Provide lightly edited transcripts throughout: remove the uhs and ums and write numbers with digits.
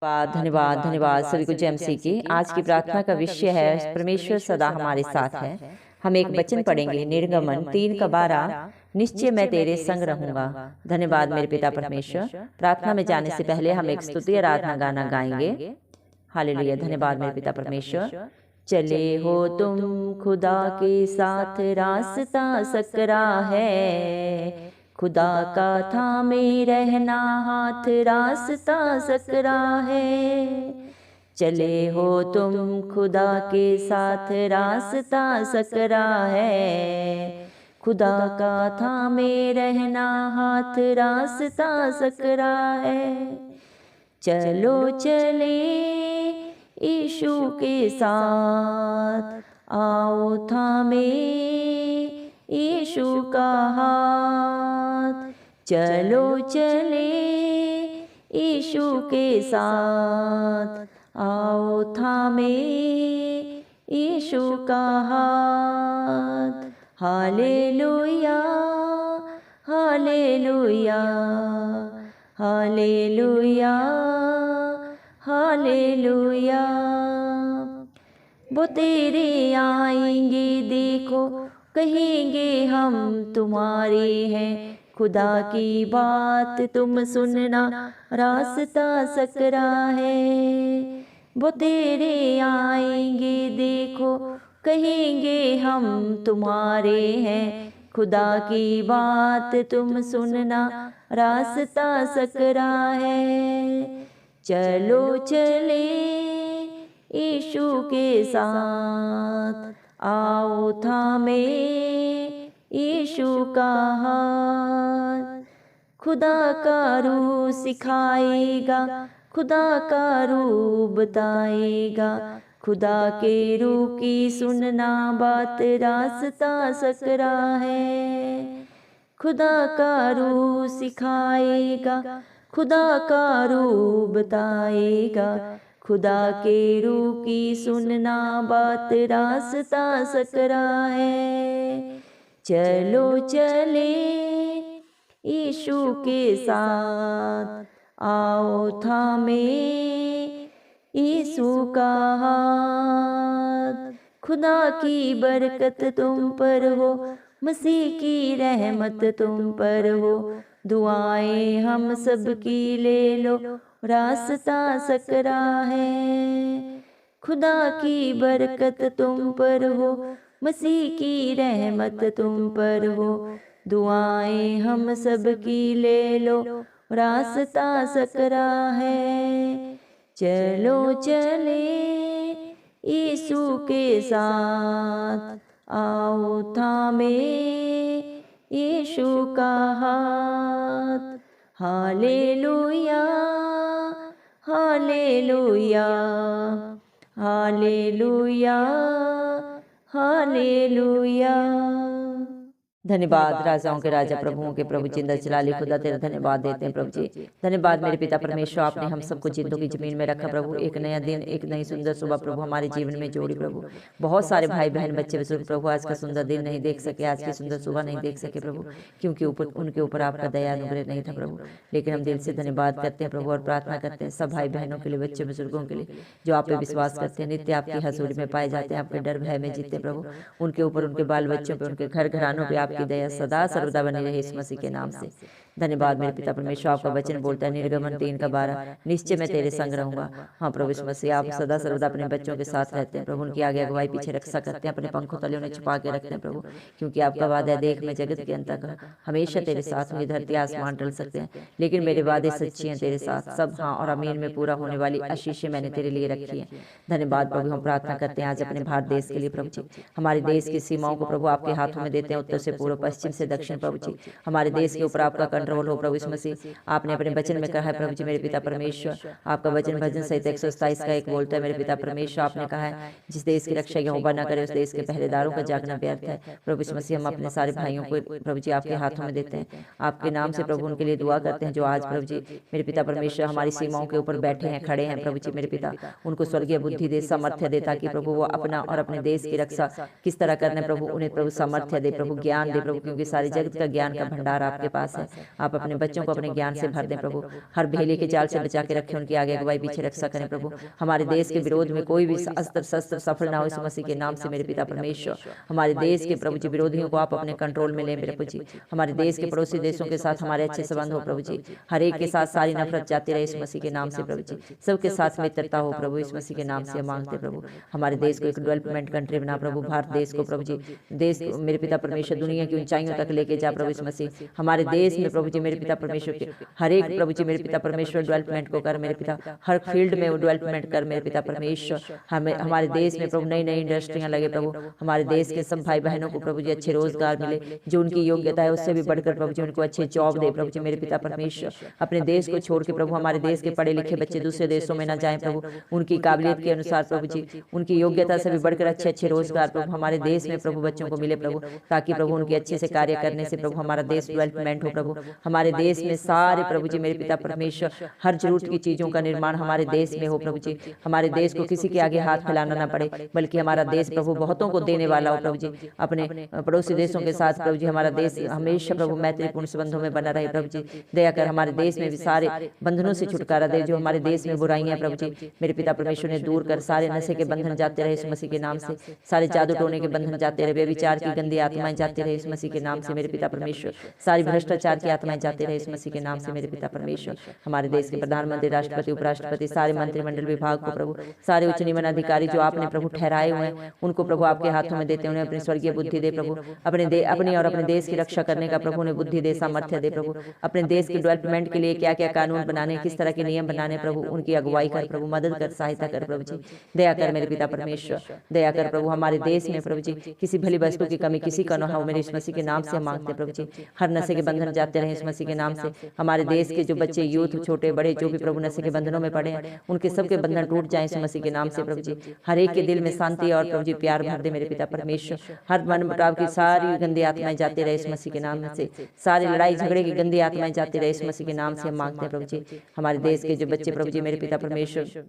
धन्यवाद धन्यवाद सभी को जय मसीह की। आज की प्रार्थना का विषय है परमेश्वर सदा हमारे साथ है। हम एक वचन पढ़ेंगे, निर्गमन 3:12। निश्चय मैं तेरे संग रहूंगा। धन्यवाद मेरे पिता परमेश्वर। प्रार्थना में जाने से पहले हम एक स्तुति आराधना गाना गाएंगे। हालेलुया। धन्यवाद मेरे पिता परमेश्वर। चले हो तुम खुदा के साथ, रास्ता सकरा है, खुदा का थामे रहना हाथ, रास्ता सकरा है। चले हो तुम खुदा के साथ, रास्ता सकरा है, खुदा का थामे रहना हाथ, रास्ता सकरा है। चलो चले यीशु के साथ, आओ थामे यीशु का हाथ। चलो चले यीशु के साथ, आओ थामे यीशु का हाथ। Hallelujah hallelujah hallelujah hallelujah. वो तेरे आएंगे देखो, कहेंगे हम तुम्हारे हैं, खुदा की बात तुम सुनना, रास्ता सकरा है। वो तेरे आएंगे देखो, कहेंगे हम तुम्हारे हैं, खुदा की बात तुम सुनना, रास्ता सकरा है। चलो चले यीशु के साथ, आओ थामे यीशु का हाथ। खुदा का रूह सिखाएगा, खुदा का रूह बताएगा, खुदा के रूह की सुनना बात, रास्ता सकरा है। खुदा का रूह सिखाएगा, खुदा का रूह बताएगा, खुदा के रूह की सुनना बात, रास्ता सकरा है। चलो चले यीशु के साथ, आओ थामे यीशु का हाथ। खुदा की बरकत तुम पर हो, मसीह की रहमत तुम पर हो, दुआएं हम सब की ले लो, रास्ता सकरा है। खुदा की बरकत तुम पर हो, मसीह की रहमत तुम पर हो, दुआएं हम सब की ले लो, रास्ता सकरा है। चलो चले यीशु के साथ, आओ थामे यीशु का हाथ। Hallelujah hallelujah hallelujah hallelujah. धन्यवाद राजाओं के राजा, प्रभुओं के प्रभु, जिंदा जलाली खुदा, तेरा धन्यवाद देते हैं प्रभु जी। धन्यवाद मेरे पिता परमेश्वर, आपने हम सबको जिंदों की जमीन में रखा प्रभु। एक नया दिन, एक नई सुंदर सुबह प्रभु हमारे जीवन में जोड़ी प्रभु। बहुत सारे भाई बहन बच्चे बुजुर्ग प्रभु आज का सुंदर दिन नहीं देख सके, आज की सुंदर सुबह नहीं देख सके प्रभु, क्योंकि उनके ऊपर आपका दया अनुग्रह नहीं था प्रभु। लेकिन हम दिल से धन्यवाद करते हैं प्रभु और प्रार्थना करते हैं सब भाई बहनों के लिए, बच्चे बुजुर्गों के लिए जो आप पे विश्वास करते हैं, नित्य आपकी हजूरी में पाए जाते हैं, आपके डर भय में जीते प्रभु। उनके ऊपर, उनके बाल बच्चों पर, उनके घर घरानों पर आपकी दया सदा सर्वदा बनी रहे इस मसीह के नाम से। धन्यवाद मेरे पिता परमेश्वर। आपका वचन बोलता है निर्गमन 3:12, निश्चय मैं तेरे संग रहूंगा। हाँ प्रभु यीशु मसीह, आप सदा सर्वदा अपने बच्चों के साथ रहते हैं प्रभु, उनकी आगे अगुवाई पीछे रक्षा करते हैं, अपने पंखों तले उन्हें छुपा के रखते हैं प्रभु, क्योंकि आपका वादा है, देख मैं जगत के अंत तक हमेशा तेरे साथ हूँ। धरती आसमान टल सकते हैं लेकिन मेरे वादे सच्ची हैं तेरे साथ, सब हाँ और अमीन में पूरा होने वाली आशीषें मैंने तेरे लिए रखी है। धन्यवाद प्रभु। हम प्रार्थना करते हैं आज अपने भारत देश के लिए प्रभु जी, हमारे देश की सीमाओं को प्रभु आपके हाथों में देते हैं, उत्तर से पूर्व, पश्चिम से दक्षिण प्रभु जी, हमारे देश के ऊपर आपका कंट्रोल हो प्रभु यीशु मसीह। आपने अपने वचन में कहा है प्रभु जी मेरे पिता परमेश्वर, आपका वचन भजन सहित 127 का 1 बोलता है मेरे पिता परमेश्वर, आपने कहा है जिस देश की रक्षा यहोवा न करे उस देश के पहरेदारों का जागना व्यर्थ है। प्रभु यीशु मसीह, हम अपने सारे भाइयों को प्रभु जी आपके हाथों में देते हैं, आपके नाम से प्रभु उनके लिए दुआ करते हैं जो आज प्रभु जी मेरे पिता परमेश्वर हमारी सीमाओं के ऊपर बैठे हैं, खड़े हैं प्रभु जी मेरे पिता, उनको स्वर्गीय बुद्धि दे, सामर्थ्य दे, ताकि प्रभु वो अपना और अपने देश की रक्षा किस तरह करना प्रभु, उन्हें प्रभु सामर्थ्य दे प्रभु, ज्ञान दे प्रभु, क्योंकि सारी जगत का ज्ञान का भंडार आपके पास है। आप अपने बच्चों को अपने ज्ञान से भर दें प्रभु, हर भेले के जाल से बचा के रखें, उनकी आगे अगुवाई पीछे रक्षा करें प्रभु। हमारे देश के विरोध में कोई भी अस्त्र शस्त्र सफल ना हो इस मसीह के नाम से मेरे पिता परमेश्वर। हमारे देश के प्रभु जी विरोधियों को आप अपने कंट्रोल में लें प्रभु जी। हमारे देश के पड़ोसी देशों के साथ हमारे अच्छे संबंध हो प्रभु जी, हर एक के साथ सारी नफरत जाती रहे इस मसीह के नाम से प्रभु जी। सबके साथ मित्रता हो प्रभु, इस मसीह के नाम से मांगते प्रभु। हमारे देश को एक डेवलपमेंट कंट्री बना प्रभु, भारत देश को प्रभु जी, देश मेरे पिता परमेश्वर दुनिया की ऊंचाइयों तक लेके जा प्रभु इस मसीह। हमारे देश में प्रभु जी मेरे पिता परमेश्वर के हर एक प्रभु जी मेरे पिता परमेश्वर डेवलपमेंट को कर मेरे पिता, हर फील्ड में वो डेवलपमेंट कर मेरे पिता परमेश्वर। हमारे देश में प्रभु नई नई इंडस्ट्रियां लगे प्रभु, हमारे देश के सब भाई बहनों को प्रभु जी अच्छे रोजगार मिले, जो उनकी योग्यता है उससे भी बढ़कर प्रभु जी उनको अच्छे जॉब दे प्रभु जी मेरे पिता परमेश्वर। अपने देश को छोड़ के प्रभु हमारे देश के पढ़े लिखे बच्चे दूसरे देशों में न जाएं प्रभु, उनकी काबिलियत के अनुसार प्रभु जी, उनकी योग्यता से भी बढ़कर अच्छे अच्छे रोजगार प्रभु हमारे देश में प्रभु बच्चों को मिले प्रभु, ताकि प्रभु उनके अच्छे से कार्य करने से प्रभु हमारा देश डेवलपमेंट हो प्रभु। हमारे देश में सारे प्रभु जी मेरे पिता परमेश्वर हर जरूरत की चीजों का निर्माण हमारे देश में हो प्रभु जी। हमारे देश को किसी के आगे हाथ फैलाना ना पड़े, बल्कि हमारा देश प्रभु बहुतों को देने वाला हो प्रभु जी। अपने पड़ोसी देशों के साथ प्रभु जी हमारा देश हमेशा प्रभु मैत्रीपूर्ण संबंधों में बना रहे प्रभु जी। दया कर हमारे देश में भी सारे बंधनों से छुटकारा दे, जो हमारे देश में बुराइयां प्रभु जी मेरे पिता परमेश्वर ने दूर कर, सारे नशे के बंधन जाते रहे इस मसीह के नाम से, सारे जादू टोने के बंधन जाते रहे, व्यभिचार की गंदी आत्माएं जाती रहे इस मसीह के नाम से मेरे पिता परमेश्वर, सारी भ्रष्टाचार की आत्माएं जाते रहे इस मसीह के नाम से मेरे पिता परमेश्वर। हमारे देश के प्रधानमंत्री, राष्ट्रपति, उपराष्ट्रपति, सारे मंत्रिमंडल विभाग को प्रभु, सारे उच्च निम्न अधिकारी जो आपने प्रभु ठहराए हुए हैं, उनको प्रभु आपके हाथों में देते हैं, उन्हें अपनी स्वर्गीय बुद्धि दे प्रभु, अपनी और अपने देश की रक्षा करने का प्रभु उन्हें बुद्धि दे, सामर्थ्य दे प्रभु। अपने देश के डेवलपमेंट के लिए क्या क्या कानून बनाने, किस तरह के नियम बनाने प्रभु, उनकी अगुवाई कर प्रभु, मदद कर, सहायता कर प्रभु जी। दया कर मेरे पिता परमेश्वर, दया कर प्रभु हमारे देश में प्रभु जी किसी भली वस्तु की कमी किसी का न हो मेरे इस मसीह के नाम से मांगते प्रभु जी। हर नशे के बंधन जाते रहे इस मसीह के नाम से। हमारे देश के जो बच्चे, यूथ, छोटे बड़े जो भी प्रभु नशे के बंधनों में पड़े हैं, उनके सबके बंधन टूट जाए इस मसीह के नाम से प्रभु जी। हर एक के दिल में शांति और प्रभु जी प्यार भर दे मेरे पिता परमेश्वर। हर मन मुटाव की सारी गंदी आत्माएं जाते रहे इस मसीह के नाम से, सारी लड़ाई झगड़े की गंदी आत्माएं जाते रहे इस मसीह के नाम से मांगते हैं प्रभु जी। हमारे देश के जो बच्चे प्रभु जी मेरे पिता परमेश्वर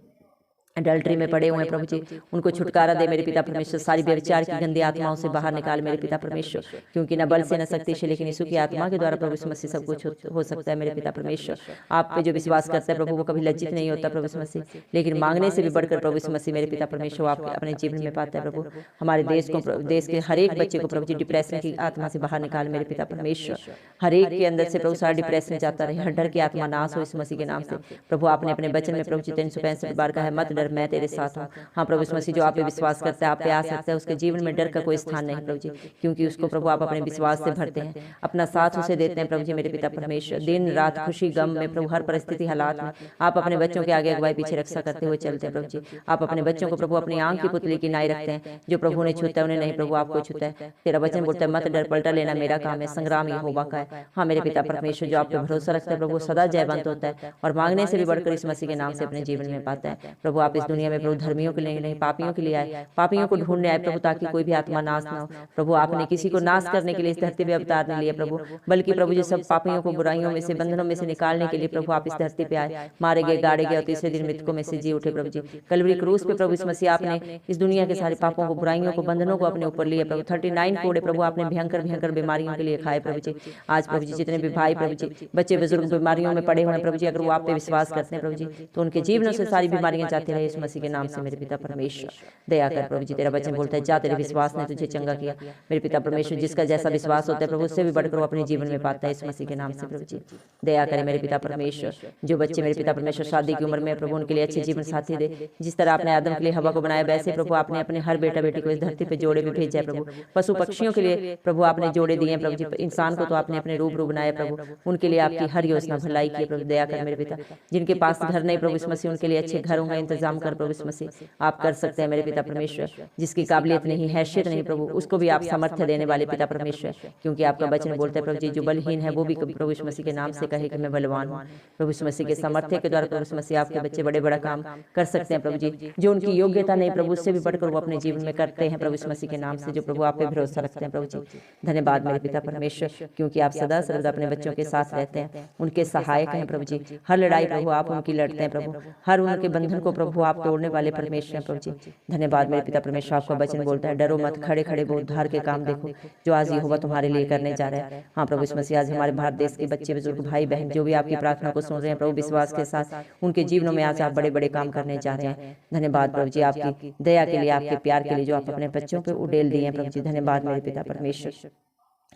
अडल्ट्री में पड़े हुए हैं प्रभु जी, उनको छुटकारा दे मेरे पिता परमेश्वर। सारी व्यभिचार की गंदी आत्माओं से बाहर निकाल मेरे पिता परमेश्वर, क्योंकि न बल से न शक्ति से लेकिन यीशु की आत्मा के द्वारा प्रभु यीशु मसीह सब कुछ हो सकता है मेरे पिता परमेश्वर। आप पे जो विश्वास करता है प्रभु वो कभी लज्जित नहीं होता प्रभु यीशु मसीह, लेकिन मांगने से भी बढ़कर प्रभु यीशु मसीह मेरे पिता परमेश्वर आप अपने जीवन में पाता है प्रभु। हमारे देश को, देश के हर एक बच्चे को प्रभु जी डिप्रेशन की आत्मा से बाहर निकाल मेरे पिता परमेश्वर। हर एक के अंदर से प्रभु सारा डिप्रेशन जाता रहे, हर डर की आत्मा नाश हो इस मसीह के नाम से प्रभु। आपने अपने वचन में प्रभु जी 365 बार कहा है, मत डर मैं तेरे साथ हूँ। हाँ प्रभु यीशु मसीह, जो आप पे विश्वास करता है, आप पे आ सकता है, उसके जीवन में डर का कोई स्थान नहीं प्रभु जी, क्योंकि उसको प्रभु आप अपने विश्वास से भरते हैं, अपना साथ उसे देते हैं प्रभु जी मेरे पिता परमेश्वर। दिन रात खुशी गम में प्रभु हर परिस्थिति हालात में आप अपने बच्चों के आगे अगुवाई पीछे रक्षा करते हुए चलते हैं प्रभु जी। आप अपने बच्चों को प्रभु अपनी आंख की पुतली की नाई रखते हैं, जो प्रभु ने छूता है उन्हें नहीं प्रभु आपको छूता है। तेरा वचन बोलता है, मत डर, पलटा लेना मेरा काम है, संग्राम यहोवा का है। हाँ मेरे पिता परमेश्वर, जो आप पे भरोसा रखता है प्रभु सदा जयवंत होता है और मांगने से भी बढ़कर इस मसीह के नाम से अपने जीवन में पाता है प्रभु। आप इस दुनिया में प्रभु धर्मियों के लिए नहीं पापियों के लिए आए, पापियों को ढूंढने आए प्रभु, ताकि कोई भी आत्मा नाश ना हो प्रभु। आपने किसी को नाश करने के लिए इस धरती पे अवतार नहीं लिया प्रभु, बल्कि प्रभु जी सब पापियों को बुराइयों में से, बंधनों में से निकालने के लिए प्रभु आप इस धरती पे आए, मारे गए, गाड़े गए और तीसरे दिन मृतकों में से जी उठे प्रभु जी। कलवरी क्रूस पे प्रभु इस मसीह आपने इस दुनिया के सारे पापों को, बुराइयों को, बंधनों को अपने ऊपर लिए प्रभु। 39 कोड़े प्रभु आपने भयंकर भयंकर बीमारियों के लिए खाए प्रभु जी। आज प्रभु जी जितने भी भाई प्रभु जी, बच्चे बुजुर्ग बीमारियों में पड़े हुए हैं प्रभु जी, अगर वो आप पे विश्वास करते हैं प्रभु जी, तो उनके जीवनों से सारी बीमारियां जाती रहे इस मसीह के नाम से मेरे पिता परमेश्वर। दया कर प्रभु जी, तेरा वचन बोलता है, जा तेरे विश्वास ने तुझे चंगा किया मेरे पिता परमेश्वर। जिसका जैसा विश्वास होता है प्रभु, उससे भी बढ़कर वो अपने जीवन में पाता है इस मसीह के नाम से प्रभु जी। दया करे मेरे पिता परमेश्वर, जो बच्चे मेरे पिता परमेश्वर शादी की उम्र में प्रभु, उनके लिए अच्छे जीवन साथी दे। जिस तरह आपने आदम के लिए हवा को बनाया, वैसे प्रभु आपने अपने हर बेटा बेटी को इस धरती पे जोड़े में भेजा है प्रभु। पशु पक्षियों के लिए प्रभु आपने जोड़े दिए प्रभु जी, इंसान को तो आपने अपने रूबरू बनाया प्रभु, उनके लिए आपकी हर योजना भलाई की प्रभु। दया कर मेरे पिता, जिनके पास घर नहीं प्रभु इस मसीह, उनके लिए अच्छे घरों का इंतजाम कर प्रभु इस मसीह। आप कर सकते हैं मेरे पिता परमेश्वर। जिसकी काबिलियत नहीं, हैसियत नहीं प्रभु, उसको भी आप सामर्थ्य देने वाले पिता परमेश्वर, क्योंकि आपका वचन बोलता है प्रभु जी, जो बलहीन है वो भी प्रभु यीशु मसीह के नाम से कहे कि मैं बलवान हूँ। प्रभु यीशु मसीह के सामर्थ्य के द्वारा प्रभु यीशु मसीह आपके बच्चे बड़े बड़ा काम कर सकते हैं प्रभु जी। जो उनकी योग्यता नहीं प्रभु, उससे भी बढ़कर वो अपने जीवन में करते हैं प्रभु यीशु मसीह के नाम से, जो प्रभु आप पे भरोसा रखते हैं प्रभु जी। धन्यवाद मेरे पिता परमेश्वर, क्योंकि आप सदा सर्वदा अपने बच्चों के साथ रहते हैं, उनके सहायक हैं प्रभु जी। हर लड़ाई प्रभु आप उनकी लड़ते हैं प्रभु, हर उनके बंधन को प्रभु प्रभु आप तोड़ने वाले परमेश्वर हैं प्रभु जी। धन्यवाद मेरे पिता परमेश्वर, आपका वचन बोलता है डरो मत, खड़े खड़े वो उद्धार के काम देखो जो आज यहोवा तुम्हारे लिए करने जा रहा है। हाँ प्रभु यीशु मसीह, आज हमारे भारत देश के बच्चे बुजुर्ग भाई बहन जो भी आपकी प्रार्थना को सुन रहे हैं प्रभु, विश्वास के साथ उनके जीवनों में आज आप बड़े बड़े काम करने जा रहे हैं। धन्यवाद प्रभु जी आपकी दया के लिए, आपके प्यार के लिए जो आप अपने बच्चों पे उड़ेल दिए हैं प्रभु जी। धन्यवाद मेरे पिता परमेश्वर।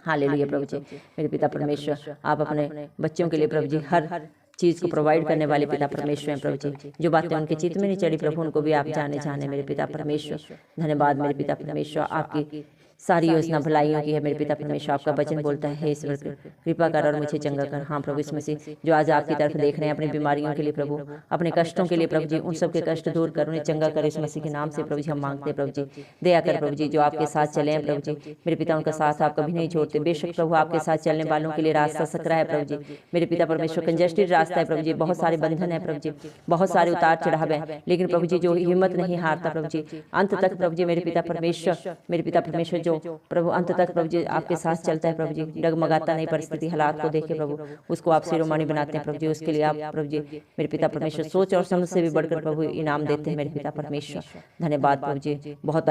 हालेलुया प्रभु जी। मेरे पिता परमेश्वर, आप अपने बच्चों के लिए प्रभु जी हर चीज को प्रोवाइड करने वाले पिता परमेश्वर हैं प्रभु जी। जो बातें उनके चित्त में नहीं चढ़ी प्रभु, उनको भी आप जाने मेरे पिता परमेश्वर। धन्यवाद मेरे पिता परमेश्वर, आपकी सारी योजना भलाइयों की है मेरे पिता परमेश्वर। आपका वचन बोलता है हे ईश्वर कृपा कर और मुझे चंगा कर। हाँ प्रभु यीशु मसीह, जो आज आपकी तरफ देख रहे हैं अपनी बीमारियों के लिए प्रभु, अपने कष्टों के लिए प्रभु जी, उन सबके कष्ट दूर कर, उन्हें चंगा कर यीशु मसीह के नाम से प्रभु जी हम मांगते हैं प्रभु जी। दया कर प्रभु जी, जो आपके साथ चले हैं प्रभु जी मेरे पिता, उनका साथ आप कभी नहीं छोड़ते। बेशक प्रभु आपके साथ चलने वालों के लिए रास्ता सकरा है प्रभु जी मेरे पिता परमेश्वर, कंजेस्टेड रास्ता है प्रभु जी, बहुत सारे बंधन है प्रभु जी, बहुत सारे उतार चढ़ाव है, लेकिन प्रभु जी जो हिम्मत नहीं हारता प्रभु जी अंत तक प्रभु जी मेरे पिता परमेश्वर, मेरे पिता परमेश्वर जो प्रभु अंत तक प्रभु जी आपके साथ चलता है प्रभु जी, डगमगाता नहीं, परिस्थिति हालात को देखे प्रभु उसको आप शिरोमणि बनाते हैं प्रभु जी। उसके लिए आप प्रभु जी मेरे पिता परमेश्वर सोच और समझ से भी बढ़कर प्रभु इनाम देते हैं मेरे पिता परमेश्वर। धन्यवाद प्रभु जी। बहुत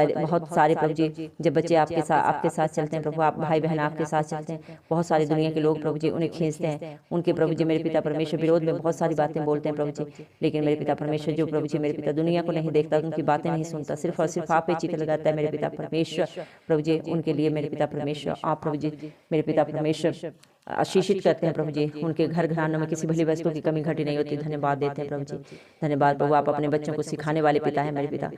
सारे प्रभु जी जब बच्चे आपके साथ चलते हैं प्रभु, आप भाई बहन आपके साथ चलते हैं, बहुत सारी दुनिया के लोग प्रभु जी उन्हें खींचते हैं, उनके प्रभु जी मेरे पिता परमेश्वर विरोध में बहुत सारी बातें बोलते हैं प्रभु जी, लेकिन मेरे पिता परमेश्वर जो प्रभु जी मेरे पिता दुनिया को नहीं देखता, उनकी बातें नहीं सुनता, सिर्फ और सिर्फ आप पे चित्त लगाता है मेरे पिता परमेश्वर प्रभु जी। उनके लिए मेरे पिता परमेश्वर आप प्रभु जी मेरे पिता परमेश्वर आशीषित करते हैं प्रभु जी, उनके घर घरानों में किसी भली वस्तु की कमी घटी नहीं होती। धन्यवाद देते हैं प्रभु जी। धन्यवाद प्रभु, आप अपने बच्चों को सिखाने वाले पिता है मेरे पिता,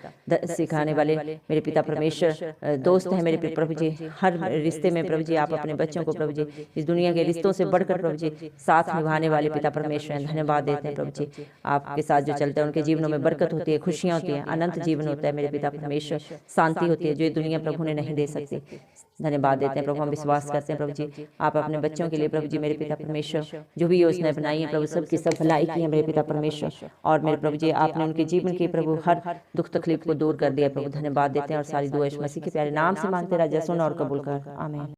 सिखाने वाले मेरे पिता परमेश्वर दोस्त है मेरे प्रभु जी। हर रिश्ते में प्रभु जी आप अपने बच्चों को प्रभु जी इस दुनिया के रिश्तों से बढ़कर प्रभु जी साथ निभाने वाले पिता परमेश्वर हैं। धन्यवाद देते हैं प्रभु जी, आपके साथ जो चलते हैं उनके जीवनों में बरकत होती है, खुशियाँ होती हैं, अनंत जीवन होता है मेरे पिता परमेश्वर, शांति होती है जो दुनिया प्रभु ने नहीं दे सकती। धन्यवाद देते हैं प्रभु, हम विश्वास करते हैं प्रभु जी आप अपने बच्चों के लिए प्रभु जी मेरे पिता परमेश्वर जो भी योजनाएं बनाई हैं प्रभु सबकी सब भलाई की है मेरे पिता परमेश्वर, और मेरे प्रभु जी आपने उनके जीवन के प्रभु हर दुख तकलीफ को दूर कर दिया प्रभु। धन्यवाद देते हैं और सारी दुआ यीशु मसीह के प्यारे नाम से मांगते राजा, सुन और कबूल कर, आमीन।